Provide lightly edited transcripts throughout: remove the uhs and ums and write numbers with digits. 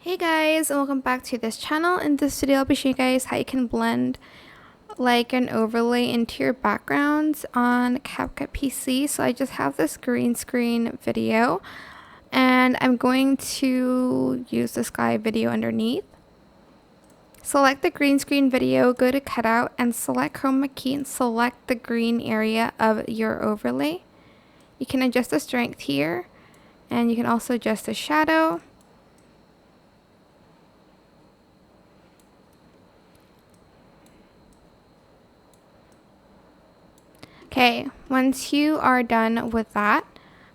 Hey guys, and welcome back to this channel. In this video I'll be showing you guys how you can blend like an overlay into your backgrounds on CapCut PC. So I just have this green screen video and I'm going to use the sky video underneath. Select the green screen video, go to cutout and select chroma key and select the green area of your overlay. You can adjust the strength here and you can also adjust the shadow. Okay, once you are done with that,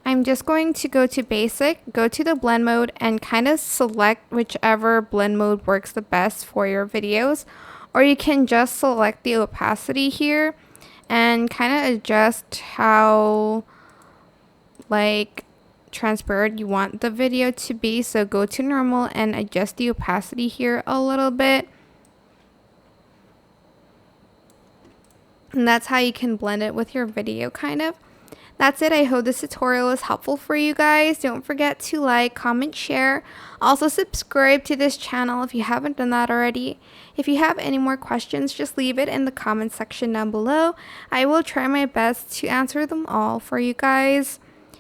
I'm just going to go to basic, go to the blend mode and kind of select whichever blend mode works the best for your videos. Or you can just select the opacity here and kind of adjust how like transparent you want the video to be. So go to normal and adjust the opacity here a little bit. And that's how you can blend it with your video kind of. That's it. I hope this tutorial is helpful for you guys. Don't forget to like, comment, share. Also subscribe to this channel if you haven't done that already. If you have any more questions, just leave it in the comment section down below. I will try my best to answer them all for you guys.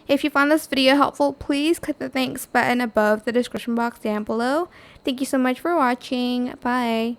If you found this video helpful, please click the thanks button above the description box down below. Thank you so much for watching. Bye.